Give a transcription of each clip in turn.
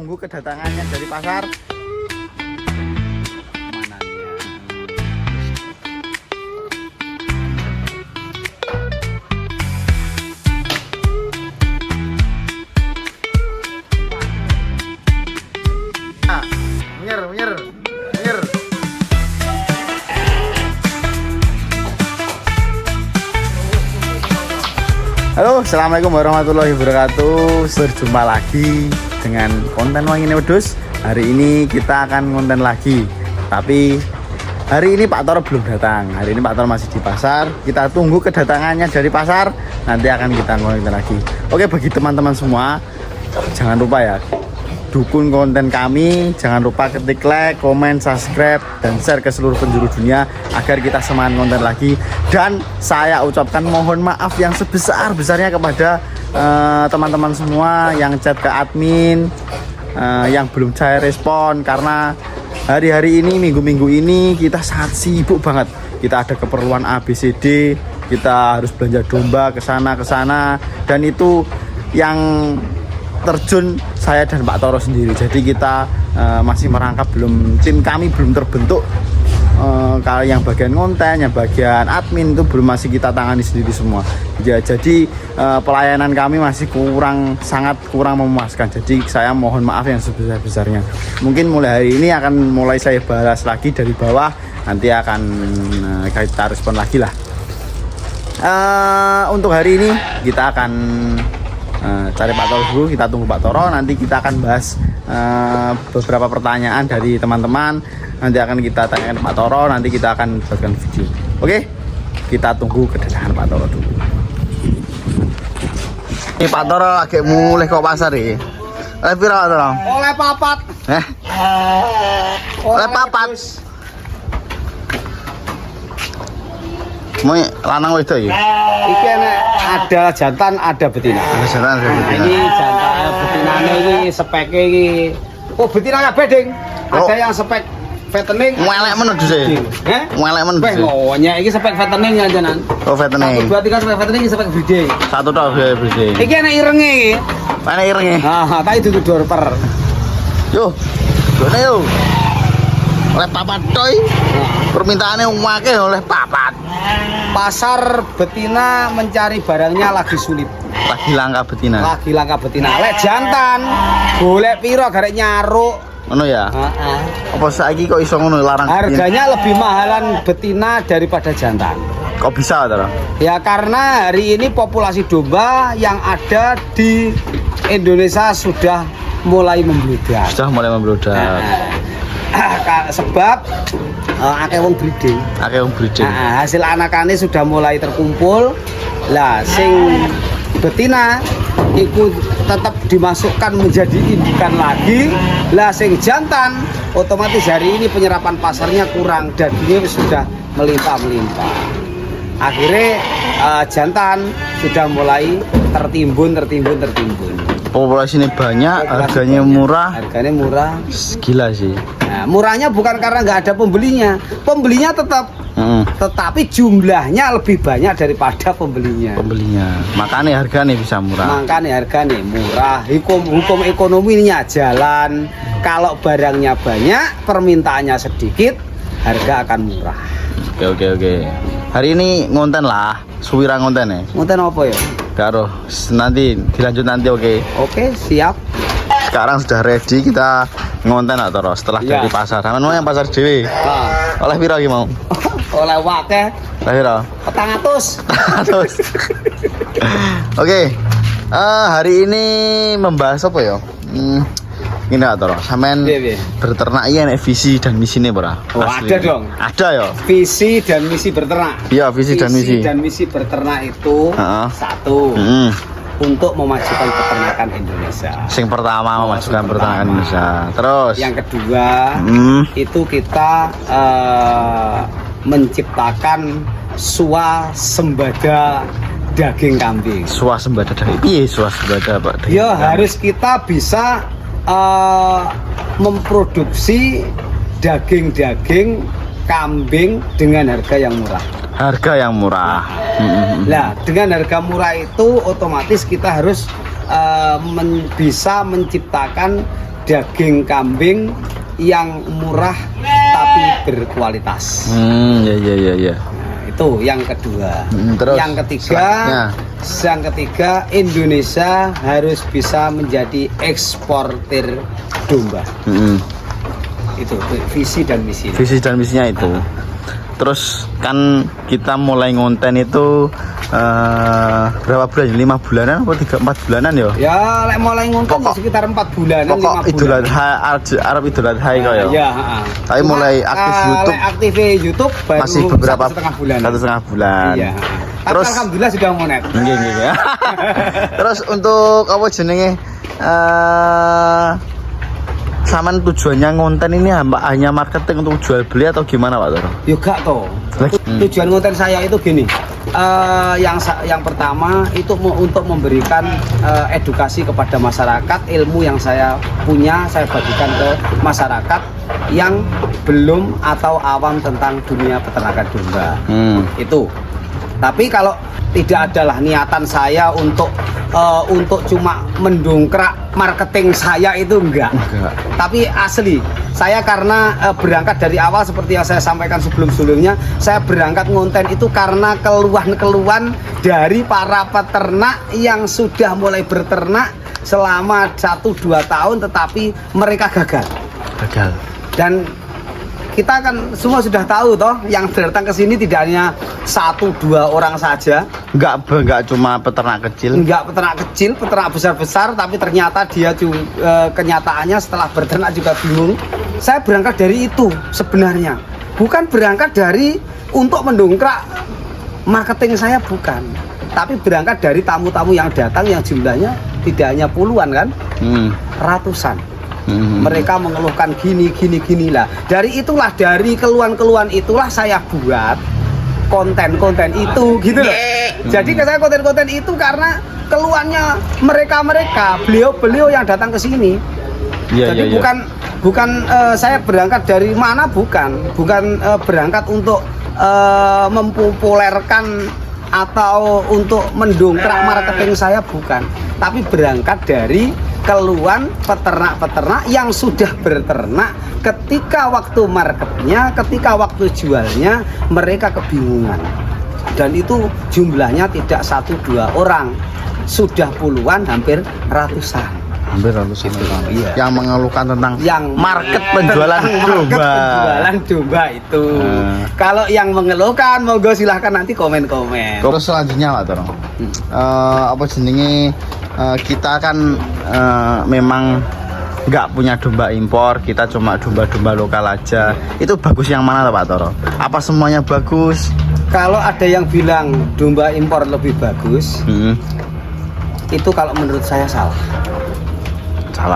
Tunggu kedatangannya dari pasar. Menyer. Halo, assalamualaikum warahmatullahi wabarakatuh. Berjumpa lagi dengan konten Wangine Wedhus. Hari ini kita akan konten lagi. Tapi hari ini Pak Toro belum datang. Hari ini Pak Toro masih di pasar. Kita tunggu kedatangannya dari pasar. Nanti akan kita konten lagi. Oke, bagi teman-teman semua, jangan lupa ya, dukung konten kami. Jangan lupa ketik like, komen, subscribe, dan share ke seluruh penjuru dunia agar kita semangat konten lagi. Dan saya ucapkan mohon maaf yang sebesar-besarnya kepada teman-teman semua yang chat ke admin, yang belum saya respon, karena hari-hari ini, minggu-minggu ini kita sangat sibuk banget. Kita ada keperluan ABCD, kita harus belanja domba ke sana, dan itu yang terjun saya dan Pak Toro sendiri. Jadi kita masih merangkap, tim kami belum terbentuk. Kalau yang bagian konten, yang bagian admin itu belum, masih kita tangani sendiri semua ya. Jadi pelayanan kami masih sangat kurang memuaskan. Jadi saya mohon maaf yang sebesar-besarnya. Mungkin mulai hari ini akan mulai saya balas lagi dari bawah. Nanti akan kita respon lagi lah. Untuk hari ini kita akan cari Pak Toro dulu. Kita tunggu Pak Toro. Nanti kita akan bahas beberapa pertanyaan dari teman-teman. Nanti akan kita tanyakan Pak Toro. Nanti kita akan buatkan video. Oke, kita tunggu kedatangan Pak Toro dulu. Ini Pak Toro lagi mulai ke pasar nih. Oleh piro Pak Toro? Oleh papat. Oleh papat. Mau lanang wedok iki? Iki ada jantan, ada betina. Ada jantan, ada betina. Ini jantan betinane iki speknya iki. Oh, betina kabeh, Ding. Ada yang spek fattening. Melek men duse. Melek men duse. Oh, nyek iki spek fattening ya jenengan. Oh, fattening. 1 2 3 spek fattening, spek breeding. Satu tok breeding. Iki ana irenge iki. Ana irenge. Ha, tak itu dorper. Yo. Gone yo. Oleh papat toy. Permintaannya akeh oleh papat. Pasar betina mencari barangnya lagi sulit. Lagi langka betina. Lagi langka betina. Lek jantan golek piro garek nyaruk. Ngono ya? Heeh. Apa saiki kok iso ngono larang betina? Harganya lebih mahalan betina daripada jantan. Kok bisa, Tara? Ya karena hari ini populasi domba yang ada di Indonesia sudah mulai membludak. Sudah mulai membludak. Sebab akeh wong breeding. Akeh wong breeding. Hasil anakannya sudah mulai terkumpul. Lah sing betina itu tetap dimasukkan menjadi indukan lagi. Lah sing jantan otomatis hari ini penyerapan pasarnya kurang dan dia sudah melimpah-melimpah. Akhirnya jantan sudah mulai tertimbun. Populasi ini banyak, harganya murah. Harganya murah. Gila sih. Nah, murahnya bukan karena nggak ada pembelinya. Pembelinya tetap. Tetapi jumlahnya lebih banyak daripada pembelinya. Makanya harganya bisa murah. Hukum ekonominya jalan. Kalau barangnya banyak, permintaannya sedikit, harga akan murah. Oke. Hari ini ngonten lah, suwira ngonten ya. Ngonten apa ya? Karo, nanti dilanjut nanti, oke. Oke, siap. Sekarang sudah ready, kita ngonten lah Toro setelah dari pasar. Sampeyan mau yang pasar dhewe. Oleh piro iki mau? Oleh wakeh. Oleh piro? 400. Oke. Hari ini membahas apa ya? Ini lah Toro, sampean berternak iya nek visi dan misinya ora? Oh, ada dong. Ada ya. Visi dan misi berternak. Iya, visi dan misi. Visi dan misi berternak itu satu. Untuk memajukan peternakan Indonesia. Sing pertama memajukan peternakan Indonesia. Terus yang kedua itu kita menciptakan swasembada daging kambing. Swasembada daging. Piye swasembada Pak? Ya harus kita bisa memproduksi daging kambing dengan harga yang murah. Nah, dengan harga murah itu otomatis kita harus bisa menciptakan daging kambing yang murah tapi berkualitas. Ya. Itu yang kedua. Terus yang ketiga Indonesia harus bisa menjadi eksportir domba. Itu visi dan misi. Visi dan misinya itu. Terus kan kita mulai ngonten itu berapa bulan? 5 bulanan atau 4 bulanan ya? Ya, mulai ngonten sekitar 4 bulanan, 5 bulan. Idul Adha, Arab Idul Adha kok ya. Iya, Tapi mulai aktif YouTube. Aktif YouTube baru masih beberapa 1,5 bulan. 1,5 bulan. Iya. Terus alhamdulillah sudah monet. Nggih. Terus untuk apa jenenge saman tujuannya ngonten ini hanya marketing untuk jual beli atau gimana Pak Toro? Juga toh. Tujuan konten saya itu gini. Yang pertama itu untuk memberikan edukasi kepada masyarakat, ilmu yang saya punya saya bagikan ke masyarakat yang belum atau awam tentang dunia peternakan domba. Itu. Tapi kalau tidak adalah niatan saya untuk cuma mendongkrak marketing saya itu enggak. Tapi asli saya karena berangkat dari awal seperti yang saya sampaikan sebelum-sebelumnya, saya berangkat ngonten itu karena keluhan-keluhan dari para peternak yang sudah mulai berternak selama 1-2 tahun tetapi mereka gagal. Dan kita kan semua sudah tahu toh, yang datang ke sini tidak hanya 1-2 orang saja. Enggak cuma peternak kecil. Enggak peternak kecil, peternak besar-besar, tapi ternyata dia juga kenyataannya setelah berternak juga bingung. Saya berangkat dari itu sebenarnya. Bukan berangkat dari untuk mendongkrak marketing saya, bukan. Tapi berangkat dari tamu-tamu yang datang yang jumlahnya tidak hanya puluhan kan, ratusan. Mereka mengeluhkan gini lah. Dari keluhan-keluhan itulah saya buat konten-konten itu gitu loh. Jadi saya konten-konten itu karena keluhannya mereka beliau yang datang ke sini. Jadi bukan saya berangkat dari mana, bukan berangkat untuk mempopulerkan atau untuk mendongkrak marketing saya, bukan. Tapi berangkat dari keluhan peternak-peternak yang sudah berternak ketika waktu marketnya, ketika waktu jualnya mereka kebingungan. Dan itu jumlahnya tidak 1-2 orang, sudah puluhan, hampir ratusan orang, iya. Yang mengeluhkan tentang market penjualan domba. Itu. Kalau yang mengeluhkan monggo silahkan nanti komen-komen. Terus selanjutnya Pak Toro, apa jenenge, kita kan memang nggak punya domba impor, kita cuma domba-domba lokal aja. Itu bagus yang mana Pak Toro? Apa semuanya bagus? Kalau ada yang bilang domba impor lebih bagus, itu kalau menurut saya salah.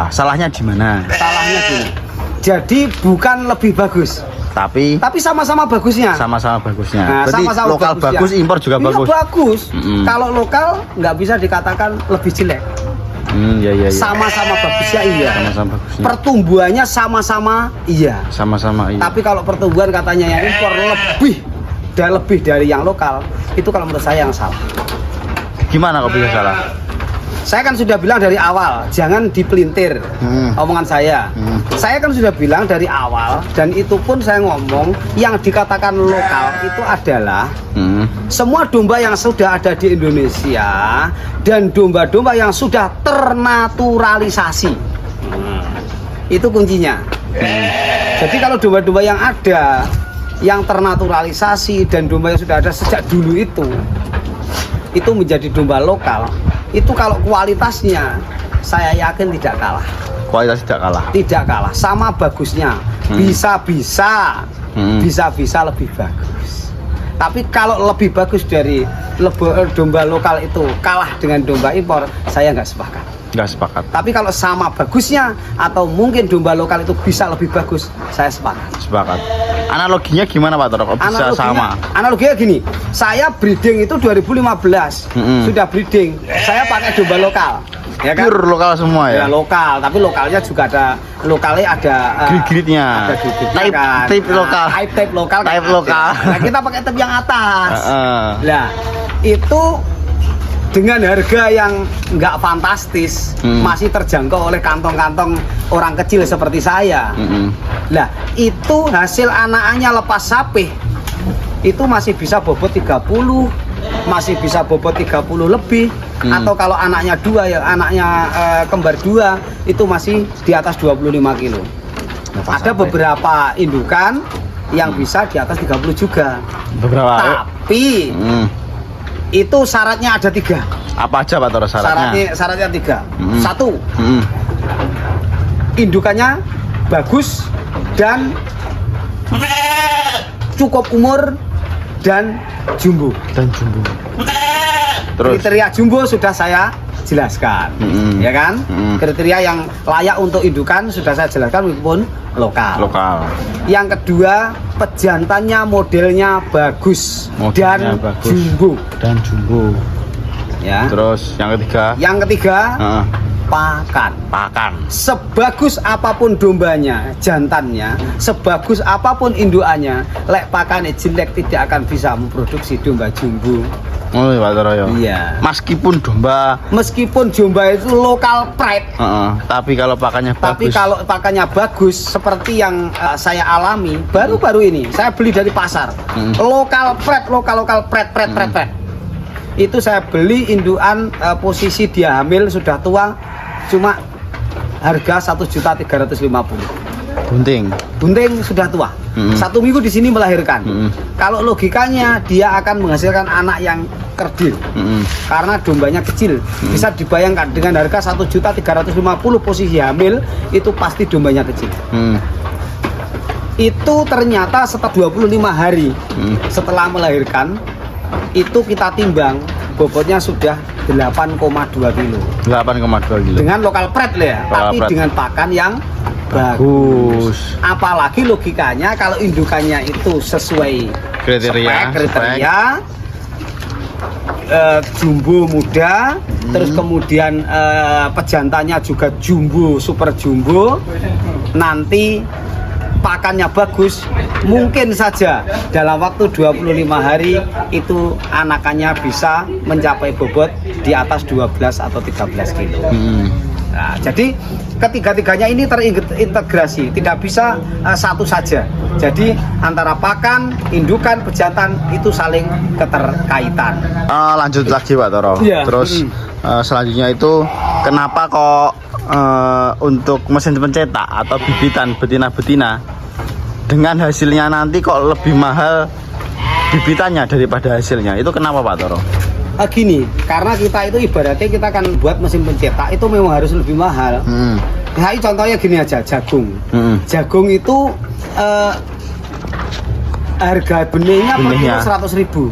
Salahnya di mana? Salahnya gini. Jadi bukan lebih bagus, tapi sama-sama bagusnya. Sama-sama bagusnya. Nah, berarti sama-sama lokal bagusnya. bagus, impor juga bagus. Bagus. Kalau lokal nggak bisa dikatakan lebih jelek. Iya. Sama-sama bagusnya iya. Sama-sama bagusnya. Pertumbuhannya sama-sama iya. Sama-sama iya. Tapi kalau pertumbuhan katanya yang impor lebih dari yang lokal, itu kalau menurut saya yang salah. Gimana kok bisa salah? Saya kan sudah bilang dari awal, jangan dipelintir omongan saya. Saya kan sudah bilang dari awal, dan itu pun saya ngomong, yang dikatakan lokal itu adalah semua domba yang sudah ada di Indonesia dan domba-domba yang sudah ternaturalisasi. Itu kuncinya. Jadi kalau domba-domba yang ada, yang ternaturalisasi dan domba yang sudah ada sejak dulu itu menjadi domba lokal. Itu kalau kualitasnya saya yakin tidak kalah. Kualitas tidak kalah. Sama bagusnya. Bisa-bisa lebih bagus. Tapi kalau lebih bagus dari domba lokal itu kalah dengan domba impor, saya nggak sepakat. Tapi kalau sama bagusnya atau mungkin domba lokal itu bisa lebih bagus, saya sepakat. Analoginya gimana Pak Toro? Bisa sama? Analoginya gini, saya breeding itu 2015 sudah breeding. Saya pakai domba lokal. Ya kan? Pure lokal semua ya? Ya lokal, tapi lokalnya juga ada grid-gridnya. Ada grid-gridnya kan. Type lokal. Type lokal. Nah, kita pakai type yang atas. Nah, itu dengan harga yang nggak fantastis, masih terjangkau oleh kantong-kantong orang kecil seperti saya. Nah, itu hasil anakannya lepas sapih, itu masih bisa bobot 30, masih bisa bobot 30 lebih. Atau kalau anaknya dua ya, anaknya kembar dua, itu masih di atas 25 kilo. Ada beberapa indukan yang bisa di atas 30 juga. Beberapa. Tapi itu syaratnya ada 3. Apa aja Pak Toro syaratnya? Syaratnya 3. 1, indukannya bagus dan cukup umur dan jumbo. Terus kriteria jumbo sudah saya jelaskan, ya kan? Kriteria yang layak untuk indukan sudah saya jelaskan meskipun lokal. Yang kedua, pejantannya modelnya bagus, dan jumbo. Ya. Terus yang ketiga, pakan. Sebagus apapun dombanya, jantannya, sebagus apapun indukannya, lek pakannya jelek tidak akan bisa memproduksi domba jumbo. Oh iya Pak Toro ya. Iya. Meskipun domba itu lokal pride. Tapi kalau pakannya bagus, seperti yang saya alami baru-baru ini, saya beli dari pasar. Lokal pride. Itu saya beli indukan posisi dia hamil sudah tua, cuma harga 1.350.000. Bunting sudah tua. 1 minggu di sini melahirkan. Kalau logikanya dia akan menghasilkan anak yang kerdil. Karena dombanya kecil. Bisa dibayangkan dengan harga 1.350.000 posisi hamil, itu pasti dombanya kecil. Itu ternyata setelah 25 hari setelah melahirkan, itu kita timbang bobotnya sudah 8,2 kilo. Dengan lokal pret ya, tapi dengan pakan yang bagus. Apalagi logikanya kalau indukannya itu sesuai kriteria jumbo muda, terus kemudian pejantannya juga jumbo, super jumbo, nanti pakannya bagus, mungkin saja dalam waktu 25 hari itu anakannya bisa mencapai bobot di atas 12 atau 13 kilo. Nah, jadi ketiga-tiganya ini terintegrasi, tidak bisa satu saja. Jadi antara pakan, indukan, pejantan itu saling keterkaitan. Lanjut lagi Pak Toro. Ya. Terus selanjutnya itu kenapa kok untuk mesin pencetak atau bibitan betina-betina dengan hasilnya nanti kok lebih mahal bibitannya daripada hasilnya? Itu kenapa Pak Toro? Gini, karena kita itu ibaratnya kita kan buat mesin pencetak itu memang harus lebih mahal. Nah, contohnya gini aja, jagung. Jagung itu harga benihnya per kilo 100.000.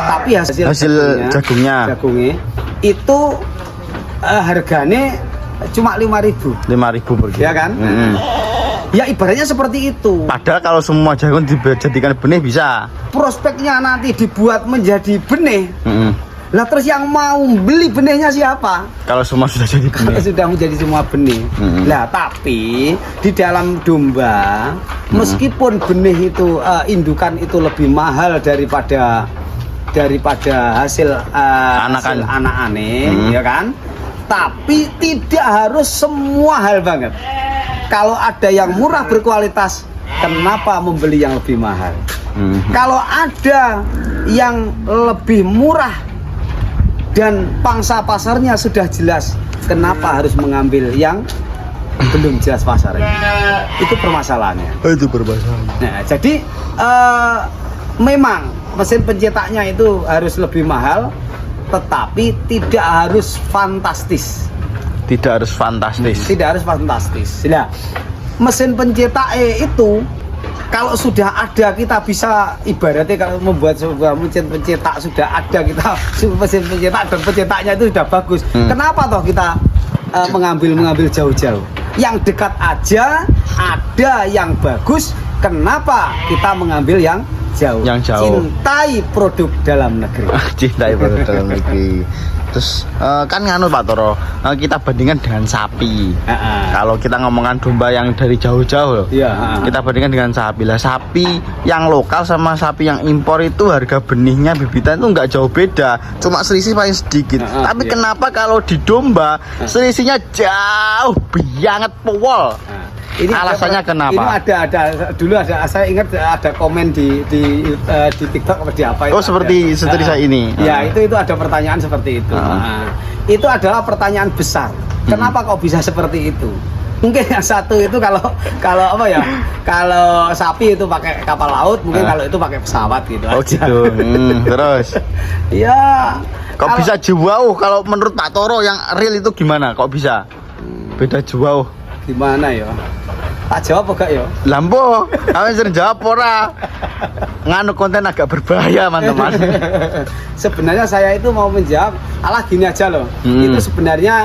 Tapi hasil jagungnya itu harganya cuma 5.000 per kilo. Ya kan? Ya ibaratnya seperti itu. Padahal kalau semua jagung dijadikan benih bisa. Prospeknya nanti dibuat menjadi benih. Lah terus yang mau beli benihnya siapa? Kalau semua sudah jadi benih. Sudah menjadi semua benih. Lah tapi di dalam domba, meskipun benih itu indukan itu lebih mahal daripada hasil anak-ane, ya kan? Tapi tidak harus semua hal banget. Kalau ada yang murah berkualitas, kenapa membeli yang lebih mahal? Kalau ada yang lebih murah dan pangsa pasarnya sudah jelas, kenapa harus mengambil yang belum jelas pasarnya? Itu permasalahannya. Nah, jadi memang mesin pencetaknya itu harus lebih mahal, tetapi tidak harus fantastis. Tidak harus fantastis. Nah, mesin pencetak itu kalau sudah ada, kita bisa ibaratnya kalau membuat sebuah mesin pencetak sudah ada, kita mesin pencetak dan pencetaknya itu sudah bagus. Kenapa toh kita mengambil jauh-jauh? Yang dekat aja ada yang bagus, kenapa kita mengambil yang jauh. Yang jauh. Cintai produk dalam negeri. Cintai produk dalam negeri. Terus kan nganu Pak Toro, kita bandingkan dengan sapi. Kalau kita ngomongkan domba yang dari jauh-jauh, Iya. kita bandingkan dengan sapi. Lah sapi yang lokal sama sapi yang impor itu harga benihnya, bibitan itu nggak jauh beda, cuma selisih paling sedikit. Tapi iya. kenapa kalau di domba selisihnya jauh banget powol? Ini Alasannya kenapa? Ini ada dulu ada, saya ingat ada komen di TikTok apa di apa itu. Oh seperti saya ini. Ya itu ada pertanyaan seperti itu. Nah, itu adalah pertanyaan besar. Kenapa kok bisa seperti itu? Mungkin yang satu itu kalau apa ya? Kalau sapi itu pakai kapal laut, mungkin kalau itu pakai pesawat gitu. Oh aja. gitu. Terus? Ya. Kok bisa jauh? Kalau menurut Pak Toro yang real itu gimana? Kok bisa beda jauh? Gimana ya? Tak jawab enggak ya? Lambo, kamu sering jawab ora? Nganu konten agak berbahaya, teman-teman. Sebenarnya saya itu mau menjawab, alah gini aja loh. Itu sebenarnya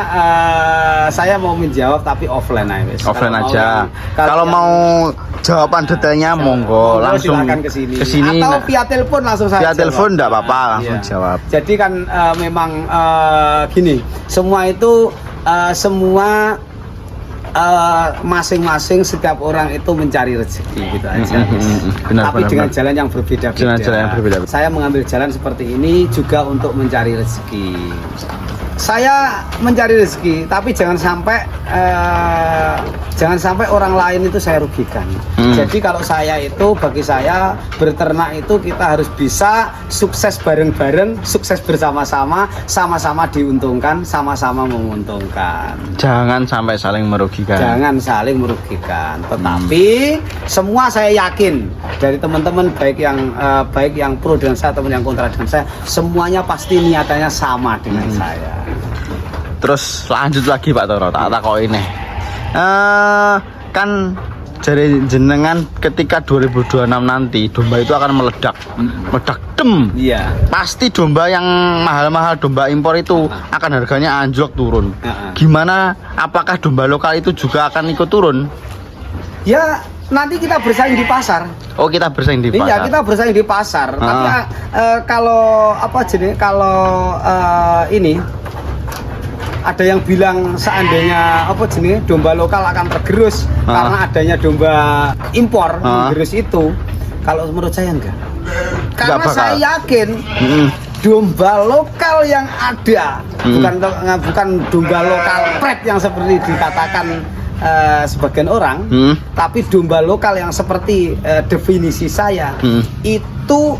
saya mau menjawab tapi offline aja. Offline aja. Kalau mau jawaban detailnya monggo langsung silakan ke sini. Atau via telepon langsung saya. Via telepon enggak apa-apa, langsung jawab. Jadi kan memang gini, semua itu masing-masing setiap orang itu mencari rezeki gitu aja. Tapi dengan jalan yang berbeda-beda. Saya mengambil jalan seperti ini juga untuk mencari rezeki. Saya mencari rezeki, tapi jangan sampai orang lain itu saya rugikan. Jadi kalau saya itu, bagi saya berternak itu kita harus bisa sukses bareng-bareng, sukses bersama-sama, sama-sama diuntungkan, sama-sama menguntungkan. Jangan sampai saling merugikan. Jangan saling merugikan. Tetapi semua saya yakin dari teman-teman baik yang pro dengan saya, teman yang kontra dengan saya, semuanya pasti niatannya sama dengan saya. Terus lanjut lagi Pak Toro, tak kok ini. Kan dari jenengan ketika 2026 nanti domba itu akan meledak dem. Iya. Pasti domba yang mahal-mahal, domba impor itu akan harganya anjlok turun. Gimana? Apakah domba lokal itu juga akan ikut turun? Ya nanti kita bersaing di pasar. Oh kita bersaing di pasar. Iya kita bersaing di pasar. Tapi kalau ini ada yang bilang seandainya domba lokal akan tergerus karena adanya domba impor tergerus itu. Kalau menurut saya enggak. Karena saya yakin domba lokal yang ada bukan domba lokal pret yang seperti dikatakan sebagian orang, tapi domba lokal yang seperti definisi saya itu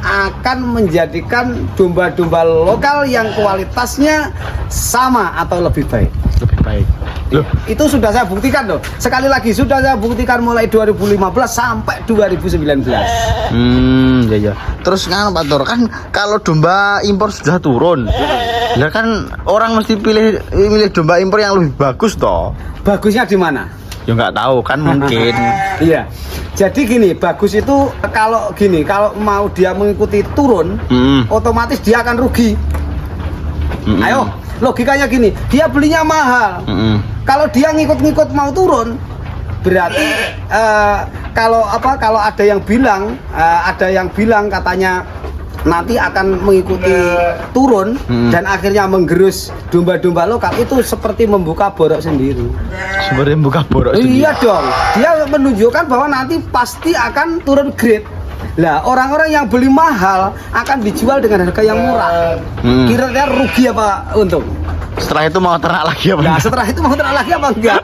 akan menjadikan domba-domba lokal yang kualitasnya sama atau lebih baik. Lebih baik. Loh. Itu sudah saya buktikan loh. Sekali lagi sudah saya buktikan mulai 2015 sampai 2019. Ya. Terus kan Pak Toro, kan kalau domba impor sudah turun, ya kan orang mesti pilih domba impor yang lebih bagus toh. Bagusnya di mana? Ya nggak tahu kan mungkin. Iya. Jadi gini, bagus itu kalau mau dia mengikuti turun, otomatis dia akan rugi. Ayo, logikanya gini, dia belinya mahal. Kalau dia ngikut-ngikut mau turun, berarti kalau ada yang bilang katanya nanti akan mengikuti turun dan akhirnya menggerus domba-domba lokal, itu seperti membuka borok sendiri. Seperti membuka borok sendiri. Iya dong. Dia menunjukkan bahwa nanti pasti akan turun grade. Lah, orang-orang yang beli mahal akan dijual dengan harga yang murah. Kira-kira rugi apa untung? Setelah itu mau ternak lagi apa? Nah, setelah itu mau ternak lagi apa enggak?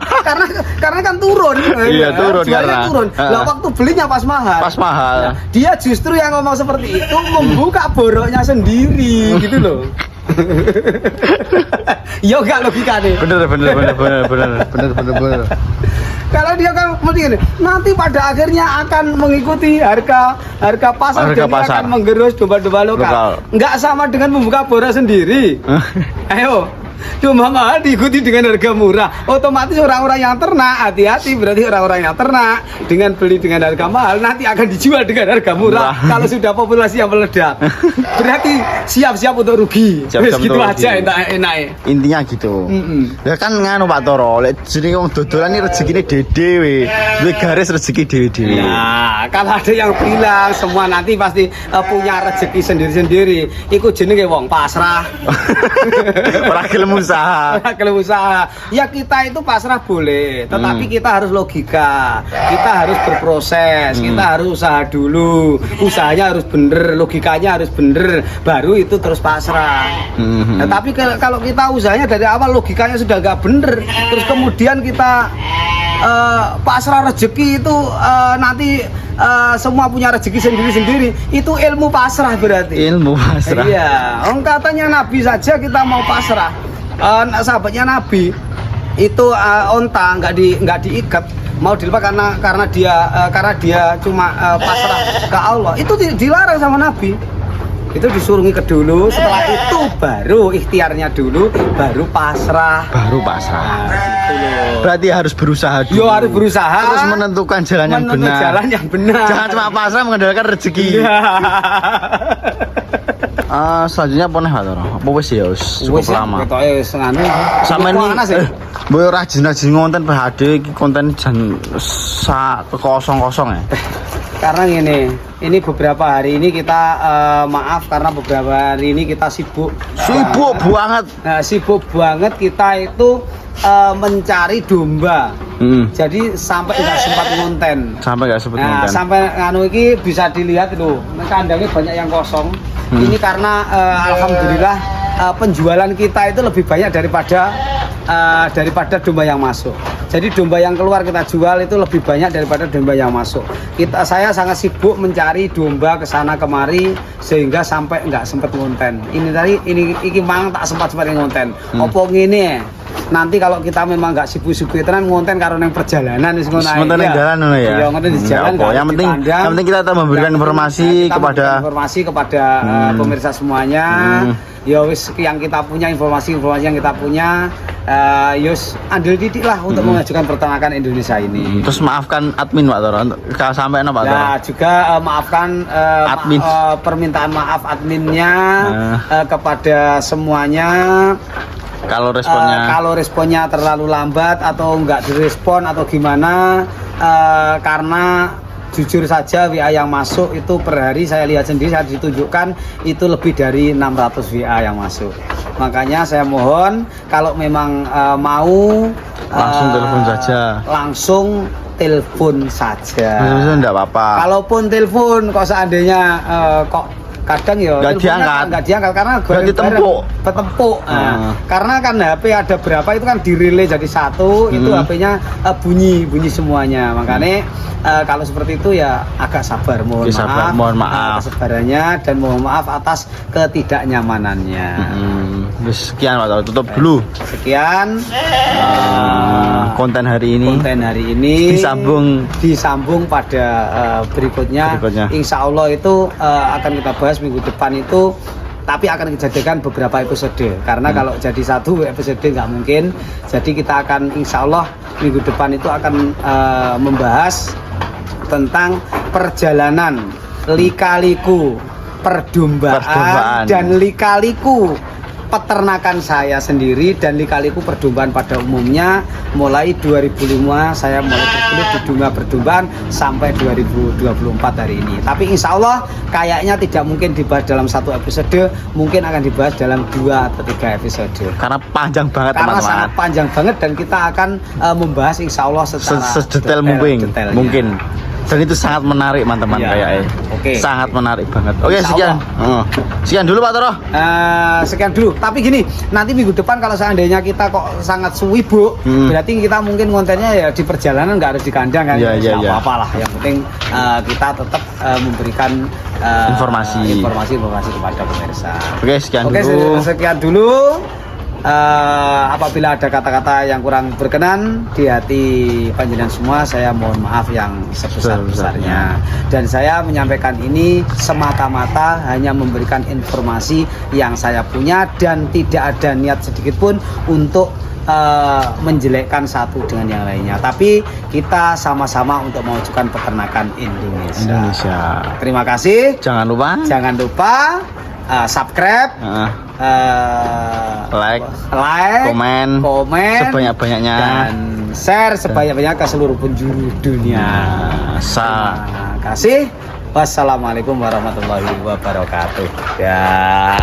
karena kan turun. Iya, turun karena. Lah, waktu belinya pas mahal. Pas mahal. Nah, dia justru yang ngomong seperti itu membuka boroknya sendiri gitu loh. Yo enggak logika nih. Bener. Kalau dia kan mesti nanti pada akhirnya akan mengikuti harga pasar, dan dia akan menggerus domba-domba lokal. Enggak sama dengan membuka borok sendiri. Ayo. domba mahal diikuti dengan harga murah. Otomatis orang-orang yang ternak, hati-hati, berarti orang-orang yang ternak dengan beli dengan harga mahal nanti akan dijual dengan harga murah. Kalau sudah populasi yang meledak, berarti siap-siap untuk rugi. Siap-siap Gitu untuk aja rugi. enak-enak. Intinya gitu. Ya kan nganu Pak Toro, lek jenenge wong dodolan iki rezekine dhewe we. Duwe garis rezeki dhewe-dhewe. Nah, kalau ada yang bilang semua nanti pasti punya rezeki sendiri-sendiri, ikut jenenge wong pasrah. Ora gelem usaha. Kalau usaha, ya kita itu pasrah boleh, tetapi kita harus logika, kita harus berproses, kita harus usaha dulu, usahanya harus bener, logikanya harus bener, baru itu terus pasrah. Nah, tapi kalau kita usahanya dari awal logikanya sudah nggak bener, terus kemudian kita pasrah rezeki itu nanti semua punya rezeki sendiri-sendiri, itu ilmu pasrah berarti. Ilmu pasrah. Iya, katanya Nabi saja kita mau pasrah. Sahabatnya Nabi itu onta nggak diikat, mau dilepas karena dia cuma pasrah ke Allah. Itu dilarang sama Nabi. Itu disuruh ngikat dulu, setelah itu baru ikhtiarnya dulu, baru pasrah. Baru pasrah. Nah, gitu loh. Berarti harus berusaha dulu. Yo harus berusaha. Terus menentukan jalan yang benar. Jalan yang benar. Jangan cuma pasrah mengandalkan rezeki. Iya. Selanjutnya apa nih Pak Toro? Apa wis ya wis cukup lama. Sama ini boy rajin-rajin ngonten PHD iki konten jan kosong-kosong ya. Karena ini beberapa hari ini kita maaf karena beberapa hari ini kita sibuk banget. Nah, sibuk banget kita itu mencari domba. Jadi sampai nggak sempat ngonten. Sampai nggak sempat Nah, ngonten. sampai nganu ini bisa dilihat loh, kandangnya banyak yang kosong. Ini karena alhamdulillah penjualan kita itu lebih banyak daripada domba yang masuk. Jadi domba yang keluar kita jual itu lebih banyak daripada domba yang masuk. Saya sangat sibuk mencari domba ke sana kemari sehingga sampai nggak sempat ngonten. Ini mang tak sempat ngonten. Opo ngene. Nanti kalau kita memang nggak sibuk-sibuk tenan ngonten karo nang perjalanan wis ngono ae. Ngonten nang jalan ngono ya. Iya, ngonten di jalan. Yang penting kita tetap memberikan informasi kepada pemirsa semuanya. Ya wis yang kita punya informasi yang kita punya yus andil titik lah untuk mengajukan peternakan Indonesia ini. Terus maafkan admin Pak Toro, sampai Pak Toro. Nah juga maafkan admin. Permintaan maaf adminnya kepada semuanya. Kalau responnya terlalu lambat atau enggak direspon atau gimana, karena jujur saja WA yang masuk itu per hari saya lihat sendiri, saya ditunjukkan itu lebih dari 600 WA yang masuk. Makanya saya mohon kalau memang mau langsung telepon saja. Langsung telepon saja. Enggak apa-apa. Kalaupun telepon kok seandainya kok kadang ya nggak diangkat karena berarti tempuk. Karena kan HP ada berapa itu kan dirilai jadi satu, itu HP-nya bunyi semuanya. Makanya kalau seperti itu ya agak sabar, mohon maaf kesabarannya dan mohon maaf atas ketidaknyamanannya. Sekian Pak Toro, tutup dulu. Sekian konten hari ini disambung pada berikutnya. Insya Allah itu akan kita bahas minggu depan itu, tapi akan dijadikan beberapa episode karena kalau jadi satu episode nggak mungkin. Jadi kita akan insya Allah minggu depan itu akan membahas tentang perjalanan lika-liku perdombaan dan lika-liku peternakan saya sendiri dan lika-liku perdombaan pada umumnya mulai 2005 saya mulai bergelut di dunia perdombaan sampai 2024 hari ini. Tapi insya Allah kayaknya tidak mungkin dibahas dalam satu episode, mungkin akan dibahas dalam 2 atau 3 episode. Karena panjang banget teman-teman. Karena sangat panjang banget dan kita akan membahas insya Allah secara sedetail mungkin. Dan itu sangat menarik teman-teman kayaknya. Sangat menarik banget. Sekian dulu Pak Toro. Sekian dulu. Tapi gini, nanti minggu depan kalau seandainya kita kok sangat suwibuk, berarti kita mungkin kontennya ya di perjalanan, nggak harus di kandang kan. Apa-apa lah. Yang penting kita tetap memberikan informasi kepada pemirsa. Sekian dulu. apabila ada kata-kata yang kurang berkenan di hati panjenengan semua, saya mohon maaf yang sebesar-besarnya. Dan saya menyampaikan ini semata-mata hanya memberikan informasi yang saya punya dan tidak ada niat sedikit pun untuk menjelekkan satu dengan yang lainnya, tapi kita sama-sama untuk memajukan peternakan Indonesia. Terima kasih. Jangan lupa subscribe, like, komen sebanyak-banyaknya, dan share sebanyak-banyaknya ke seluruh penjuru dunia. Terima kasih. Wassalamualaikum warahmatullahi wabarakatuh. Ya.